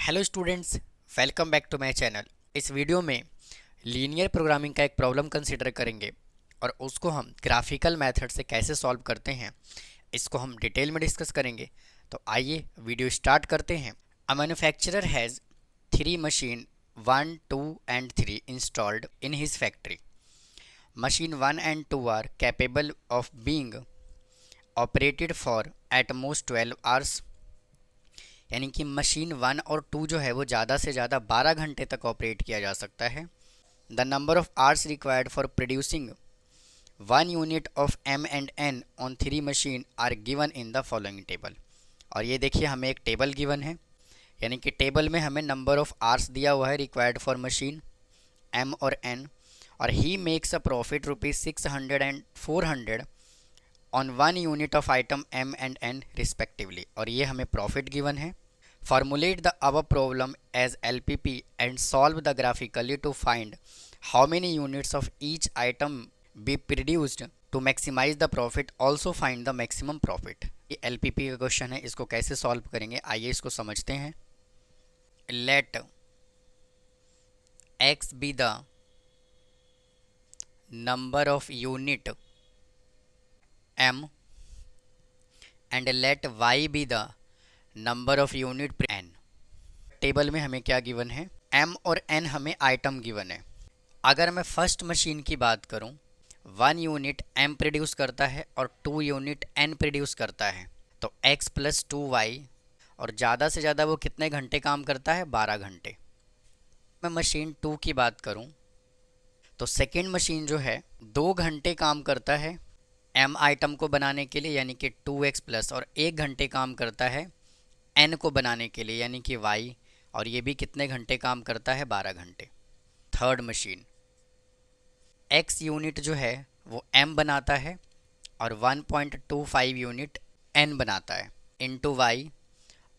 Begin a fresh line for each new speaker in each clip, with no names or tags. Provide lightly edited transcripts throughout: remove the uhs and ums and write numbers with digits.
Hello students, welcome back to my channel. इस video में linear programming का एक प्रॉब्लम कंसीडर करेंगे और उसको हम ग्राफिकल मेथड से कैसे सॉल्व करते हैं इसको हम डिटेल में डिस्कस करेंगे। तो आइए वीडियो स्टार्ट करते हैं। A manufacturer has 3 machine 1, 2 and 3 installed in his factory. Machine 1 and 2 are capable of being operated for at most 12 hours. यानी कि मशीन 1 और 2 जो है वो ज़्यादा से ज़्यादा 12 घंटे तक ऑपरेट किया जा सकता है। The number of hours required for producing 1 unit of M and N on 3 machine are given in the following table. और ये देखिए हमें एक टेबल गिवन है, यानी कि टेबल में हमें नंबर ऑफ आवर्स दिया हुआ है रिक्वायर्ड फॉर मशीन एम और एन, और he makes a profit ₹600 and 400 on 1 unit of item M and N respectively. और ये हमें प्रॉफिट गिवन है। Formulate the above problem as LPP and solve the graphically to find how many units of each item be produced to maximize the profit. Also find the maximum profit। ये LPP का question है, इसको कैसे solve करेंगे आइए इसको समझते हैं। Let x be the number of unit m and let y be the number of unit N. Table में हमें क्या गिवन है, एम और एन हमें आइटम गिवन है। अगर मैं फर्स्ट मशीन की बात करूं, 1 यूनिट एम प्रोड्यूस करता है और 2 यूनिट एन प्रोड्यूस करता है, तो एक्स प्लस 2 वाई, और ज़्यादा से ज़्यादा वो कितने घंटे काम करता है, 12 घंटे। मैं मशीन 2 की बात करूं तो सेकेंड मशीन जो है 2 घंटे काम करता है एम आइटम को बनाने के लिए, यानी कि 2x प्लस, और 1 घंटे काम करता है एन को बनाने के लिए, यानी कि वाई, और ये भी कितने घंटे काम करता है, 12 घंटे। थर्ड मशीन एक्स यूनिट जो है वो एम बनाता है और 1.25 यूनिट एन बनाता है इनटू वाई,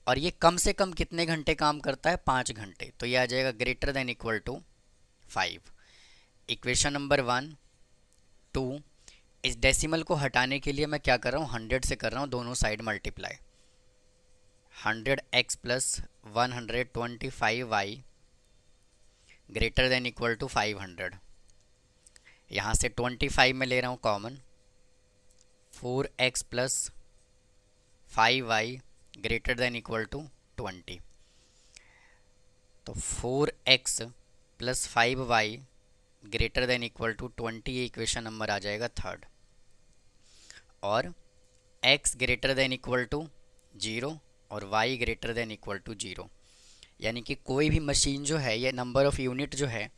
और ये कम से कम कितने घंटे काम करता है, 5 घंटे। तो ये आ जाएगा greater than equal to 5। Equation number 1 2। इस डेसिमल को हटाने के लिए मैं क्या कर रहा हूँ, 100 से कर रहा हूँ, दोनों side multiply. 100x plus 125y greater than equal to 500। यहाँ से 25 में ले रहा हूँ common. 4x plus 5y greater than equal to 20। तो 4x plus 5y greater than equal to 20, ये इक्वेशन नंबर आ जाएगा थर्ड। और x greater than equal to 0 और y greater than equal to 0, यानी कि कोई भी मशीन जो है, ये नंबर ऑफ़ यूनिट जो है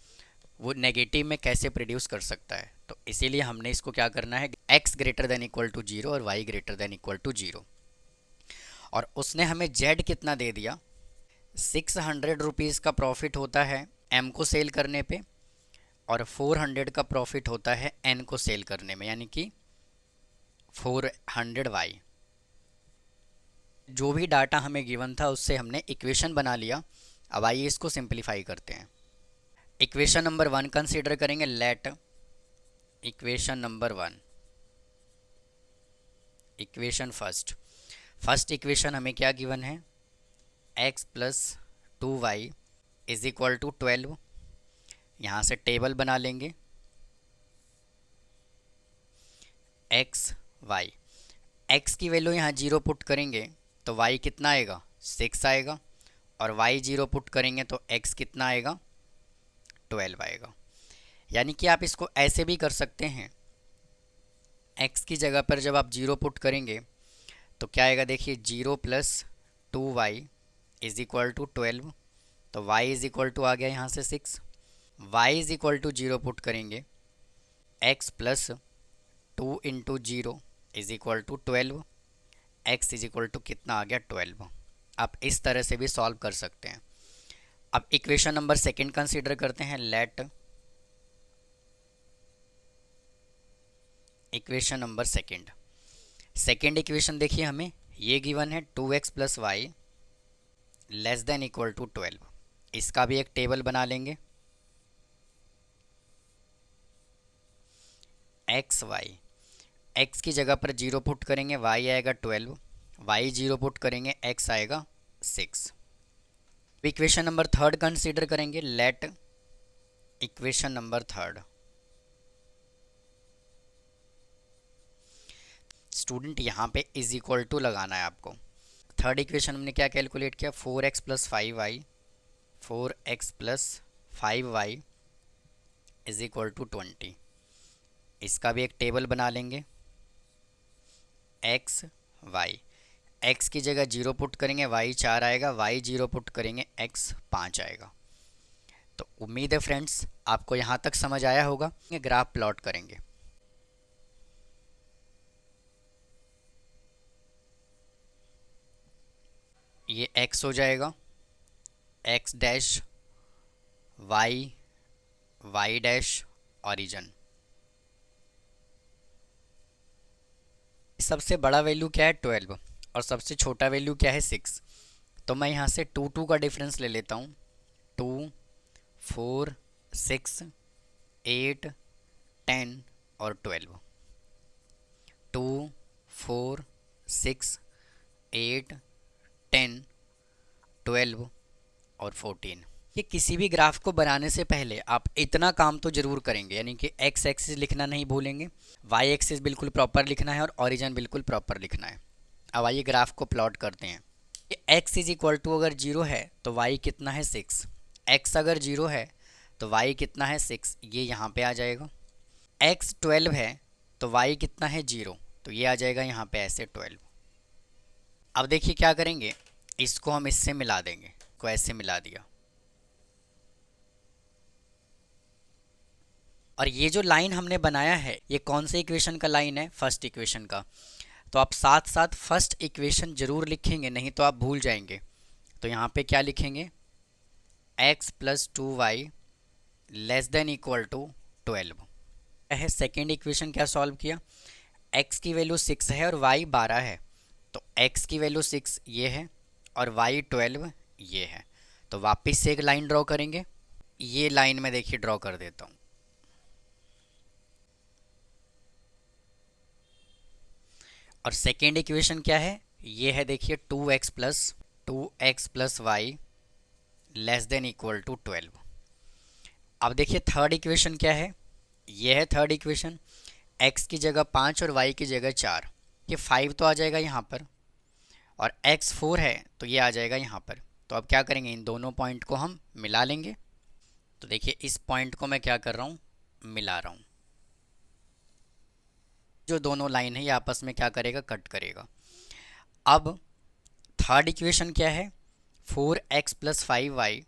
वो नेगेटिव में कैसे प्रोड्यूस कर सकता है। तो इसीलिए हमने इसको क्या करना है, x greater than equal to 0 और y greater than equal to 0। और उसने हमें z कितना दे दिया, 600 रुपीज़ का प्रॉफिट होता है m को सेल करने पे, और 400 का प्रॉफिट होता है n को सेल करने में, यानी कि 400y। जो भी डाटा हमें गिवन था उससे हमने इक्वेशन बना लिया। अब आइए इसको सिंपलीफाई करते हैं। इक्वेशन नंबर 1 कंसीडर करेंगे। Let equation number 1, equation first equation हमें क्या गिवन है, x plus 2y is equal to 12। यहाँ से टेबल बना लेंगे, x y, x की वैल्यू यहाँ 0 पुट करेंगे तो y कितना आएगा, 6 आएगा, और y 0 पुट करेंगे तो x कितना आएगा, 12 आएगा। यानी कि आप इसको ऐसे भी कर सकते हैं, x की जगह पर जब आप 0 पुट करेंगे तो क्या आएगा, देखिए 0 plus 2y is equal to 12, तो y इज इक्वल टू आ गया यहाँ से 6। y is equal to 0 put करेंगे, x plus 2 into 0 is equal to 12, x is equal to कितना आ गया, 12। आप इस तरह से भी सॉल्व कर सकते हैं। अब इक्वेशन नंबर सेकंड कंसीडर करते हैं। Let equation number second equation देखिए हमें ये गिवन है 2x plus Y less than equal to 12। इसका भी एक टेबल बना लेंगे, एक्स वाई, x की जगह पर 0 पुट करेंगे y आएगा 12, y 0 पुट करेंगे x आएगा 6। इक्वेशन नंबर थर्ड कंसीडर करेंगे। Let equation number third, student यहाँ पे इज इक्वल टू लगाना है आपको। थर्ड इक्वेशन हमने क्या कैलकुलेट किया, 4x plus 5y, 4x plus 5y is equal to 20। इसका भी एक टेबल बना लेंगे, x y, x की जगह 0 पुट करेंगे, y 4 आएगा, y 0 पुट करेंगे, x 5 आएगा। तो उम्मीद है फ्रेंड्स आपको यहाँ तक समझ आया होगा। ये ग्राफ प्लॉट करेंगे। ये x हो जाएगा, x dash, y, y dash, origin. सबसे बड़ा वैल्यू क्या है 12 और सबसे छोटा वैल्यू क्या है 6। तो मैं यहाँ से 2 2 का डिफरेंस ले लेता हूँ। 2 4 6 8 10 और 12। 2 4 6 8 10 12 और 14। ये किसी भी ग्राफ को बनाने से पहले आप इतना काम तो जरूर करेंगे, यानी कि एक्स एक्सिस लिखना नहीं भूलेंगे, वाई एक्सिस बिल्कुल प्रॉपर लिखना है और ओरिजिन बिल्कुल प्रॉपर लिखना है। अब आइए ग्राफ को प्लॉट करते हैं। एक्स इज इक्वल टू अगर 0 है तो वाई कितना है 6, एक्स अगर 0 है तो वाई कितना है 6, ये यहाँ पे आ जाएगा। एक्स 12 है तो वाई कितना है 0, तो ये आ जाएगा यहाँ पे ऐसे 12। अब देखिए क्या करेंगे, इसको हम इससे मिला देंगे, को ऐसे मिला दिया। और ये जो लाइन हमने बनाया है ये कौन से इक्वेशन का लाइन है, फर्स्ट इक्वेशन का। तो आप साथ साथ फर्स्ट इक्वेशन जरूर लिखेंगे, नहीं तो आप भूल जाएंगे। तो यहाँ पे क्या लिखेंगे, x plus 2y less than equal to 12 है। सेकेंड इक्वेशन क्या सॉल्व किया, x की वैल्यू 6 है और y 12 है, तो x की वैल्यू 6 ये है और y 12 ये है। तो वापस से एक लाइन ड्रॉ करेंगे, ये लाइन में देखिए ड्रॉ कर देता हूँ। और सेकेंड इक्वेशन क्या है, ये है देखिए 2x plus Y less than equal to 12। अब देखिए थर्ड इक्वेशन क्या है, ये है थर्ड इक्वेशन, x की जगह 5 और y की जगह 4, ये 5 तो आ जाएगा यहाँ पर और x 4 है तो ये आ जाएगा यहाँ पर। तो अब क्या करेंगे, इन दोनों पॉइंट को हम मिला लेंगे। तो देखिए इस पॉइंट को मैं क्या कर रहा हूँ, मिला रहा हूँ। जो दोनों लाइन है ये आपस में क्या करेगा, कट करेगा। अब थर्ड इक्वेशन क्या है, 4x plus 5y,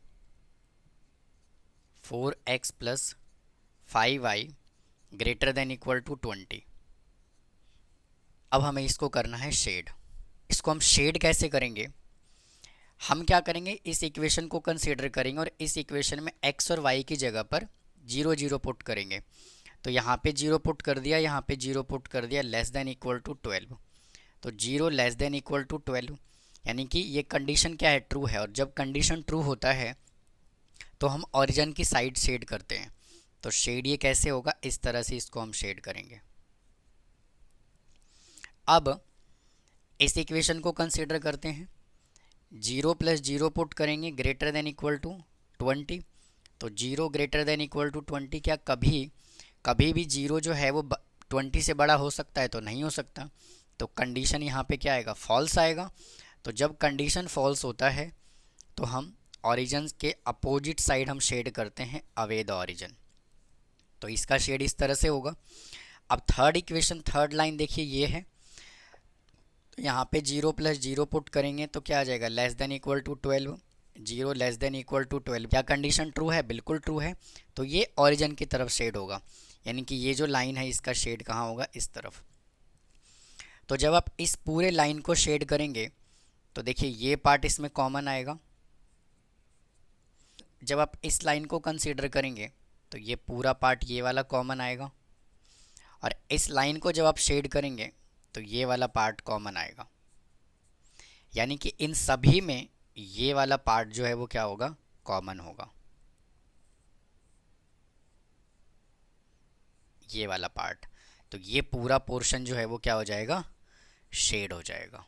4x plus 5y greater than equal to 20। अब हमें इसको करना है शेड। इसको हम शेड कैसे करेंगे, हम क्या करेंगे, इस इक्वेशन को कंसीडर करेंगे और इस इक्वेशन में x और y की जगह पर 0 0 पुट करेंगे। तो यहाँ पे 0 पुट कर दिया, यहाँ पे 0 पुट कर दिया, लेस देन इक्वल टू 12। तो 0 लेस देन इक्वल टू 12, यानी कि ये कंडीशन क्या है, ट्रू है। और जब कंडीशन ट्रू होता है तो हम ओरिजिन की साइड शेड करते हैं। तो शेड ये कैसे होगा, इस तरह से इसको हम शेड करेंगे। अब इस इक्वेशन को कंसीडर करते हैं, 0 प्लस 0 पुट करेंगे ग्रेटर देन इक्वल टू 20। तो 0 ग्रेटर देन इक्वल टू 20, क्या कभी भी 0 जो है वो 20 से बड़ा हो सकता है, तो नहीं हो सकता। तो कंडीशन यहाँ पे क्या आएगा, फॉल्स आएगा। तो जब कंडीशन फॉल्स होता है तो हम ओरिजिन के अपोजिट साइड हम शेड करते हैं, अवे द ओरिजिन। तो इसका शेड इस तरह से होगा। अब थर्ड इक्वेशन, थर्ड लाइन देखिए ये है, तो यहाँ पे 0 प्लस 0 पुट करेंगे तो क्या आ जाएगा, less than equal to 12। 0 less than equal to 12, क्या कंडीशन ट्रू है, बिल्कुल ट्रू है। तो ये ओरिजिन की तरफ शेड होगा, यानी कि ये जो लाइन है इसका शेड कहाँ होगा, इस तरफ। तो जब आप इस पूरे लाइन को शेड करेंगे तो देखिए ये पार्ट इसमें कॉमन आएगा। जब आप इस लाइन को कंसीडर करेंगे तो ये पूरा पार्ट ये वाला कॉमन आएगा, और इस लाइन को जब आप शेड करेंगे तो ये वाला पार्ट कॉमन आएगा। यानी कि इन सभी में ये वाला पार्ट जो है वो क्या होगा, कॉमन होगा, ये वाला पार्ट। तो ये पूरा पोर्शन जो है वो क्या हो जाएगा, शेड हो जाएगा।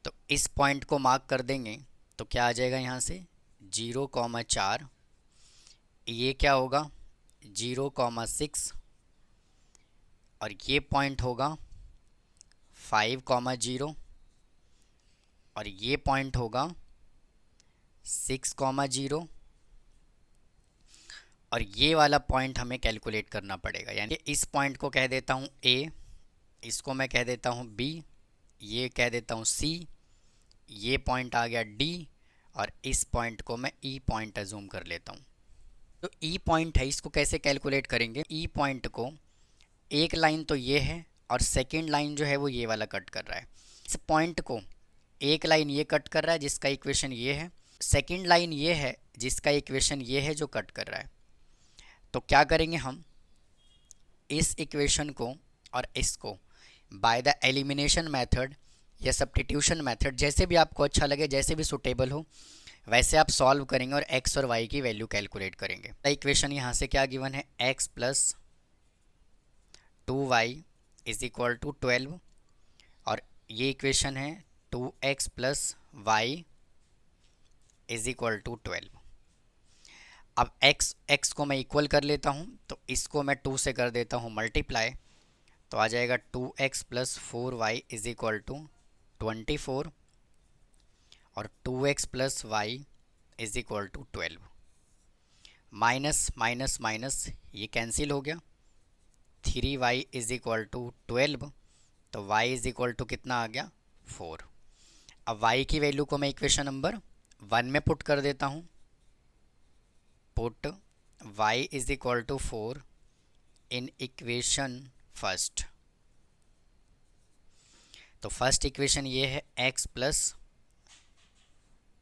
तो इस पॉइंट को मार्क कर देंगे तो क्या आ जाएगा यहाँ से 0,4, ये क्या होगा 0,6 और ये पॉइंट होगा 5,0 और ये पॉइंट होगा 6,0 और ये वाला पॉइंट हमें कैलकुलेट करना पड़ेगा। यानी इस पॉइंट को कह देता हूँ A, इसको मैं कह देता हूँ B, ये कह देता हूँ C, ये पॉइंट आ गया D और इस पॉइंट को मैं E पॉइंट अज्यूम कर लेता हूँ। तो E पॉइंट है, इसको कैसे कैलकुलेट करेंगे? E पॉइंट को एक लाइन तो ये है और सेकेंड लाइन जो है वो ये वाला कट कर रहा है। इस पॉइंट को एक लाइन ये कट कर रहा है जिसका इक्वेशन ये है, सेकेंड लाइन ये है जिसका इक्वेशन ये है जो कट कर रहा है। तो क्या करेंगे हम, इस इक्वेशन को और इसको बाय द एलिमिनेशन मेथड या सब्स्टिट्यूशन मेथड, जैसे भी आपको अच्छा लगे, जैसे भी सुटेबल हो, वैसे आप सॉल्व करेंगे और x और y की वैल्यू कैलकुलेट करेंगे। इक्वेशन यहाँ से क्या गिवन है, x plus 2y is equal to 12 और ये इक्वेशन है 2x plus Y is equal to 12। अब x को मैं इक्वल कर लेता हूँ तो इसको मैं 2 से कर देता हूँ मल्टीप्लाई, तो आ जाएगा 2x plus 4y is equal to 24 और 2x plus Y is equal to 12। Minus minus minus ये कैंसिल हो गया, 3y इज इक्वल टू 12, तो y इज इक्वल टू कितना आ गया 4। अब y की वैल्यू को मैं इक्वेशन नंबर 1 में पुट कर देता हूँ, put y is equal to 4 in equation first. तो फर्स्ट इक्वेशन ये है x plus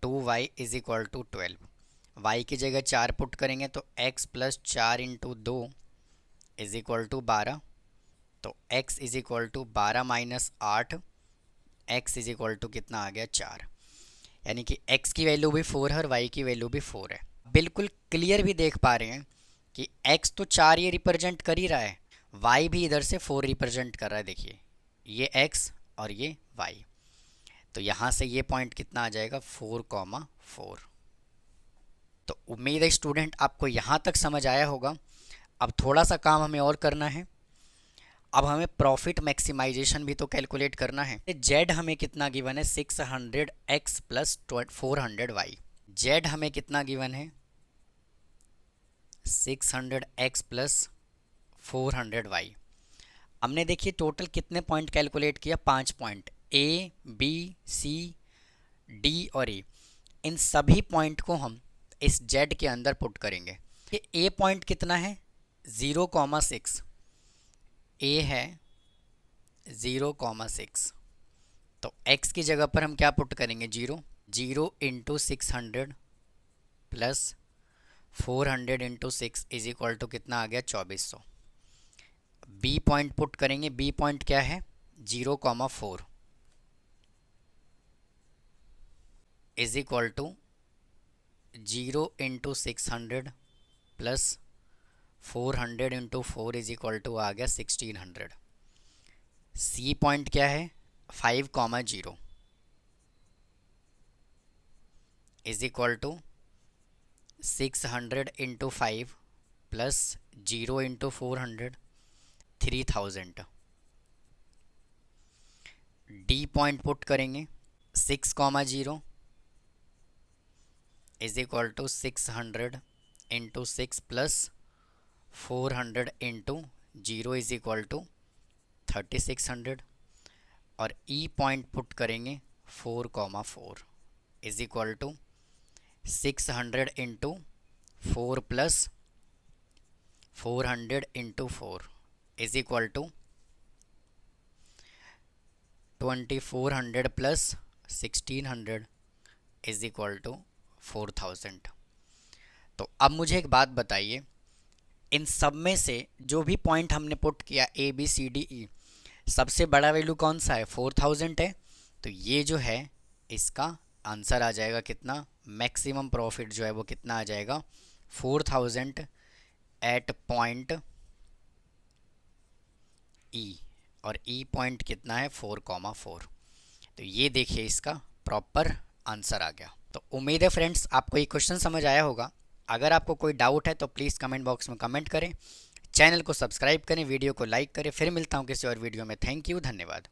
2y is equal to 12, y की जगह 4 पुट करेंगे तो x plus 4 into 2 is equal to 12, तो x is equal to 12 minus 8, x is equal to कितना आ गया 4। यानी कि x की वैल्यू भी 4 है और y की वैल्यू भी 4 है। बिल्कुल क्लियर भी देख पा रहे हैं कि x तो 4 ये रिप्रेजेंट कर ही रहा है, y भी इधर से 4 रिप्रेजेंट कर रहा है। देखिए ये x और ये y, तो यहाँ से ये पॉइंट कितना आ जाएगा 4,4। तो उम्मीद है स्टूडेंट आपको यहाँ तक समझ आया होगा। अब थोड़ा सा काम हमें और करना है, अब हमें प्रॉफिट मैक्सिमाइजेशन भी तो कैलकुलेट करना है। जेड हमें कितना गिवन है 600x प्लस 400y, जेड हमें कितना गिवन है 600x प्लस 400y। हमने देखिए टोटल कितने पॉइंट कैलकुलेट किया, 5 point, A B C D और ए। इन सभी पॉइंट को हम इस जेड के अंदर पुट करेंगे। ये ए पॉइंट कितना है 0,6, ए है 0,6, तो x की जगह पर हम क्या पुट करेंगे 0, 0 into 600 plus 400 into 6 is equal to कितना आ गया 2400। बी पॉइंट पुट करेंगे, बी पॉइंट क्या है 0,4 is equal to 0 into 600 plus 400 into 4 is equal to आ गया 1600। सी पॉइंट क्या है 5,0 is equal to 600 into 5 plus 0 into 400 3000। D point put करेंगे 6,0 is equal to 600 into 6 plus 400 into 0 is equal to 3600 और E point put करेंगे 4,4 is equal to 600 into 4 plus 400 into 4 is equal to 2400 plus 1600 is equal to 4000। तो अब मुझे एक बात बताइए, इन सब में से जो भी पॉइंट हमने पुट किया ए बी सी डी ई, सबसे बड़ा वैल्यू कौन सा है 4000 है, तो ये जो है इसका आंसर आ जाएगा कितना, मैक्सिमम प्रॉफिट जो है वो कितना आ जाएगा 4000 एट पॉइंट ई, और ई पॉइंट कितना है 4,4। तो ये देखिए इसका प्रॉपर आंसर आ गया। तो उम्मीद है फ्रेंड्स आपको ये क्वेश्चन समझ आया होगा। अगर आपको कोई डाउट है तो प्लीज़ कमेंट बॉक्स में कमेंट करें, चैनल को सब्सक्राइब करें, वीडियो को लाइक करें। फिर मिलता हूँ किसी और वीडियो में। थैंक यू, धन्यवाद।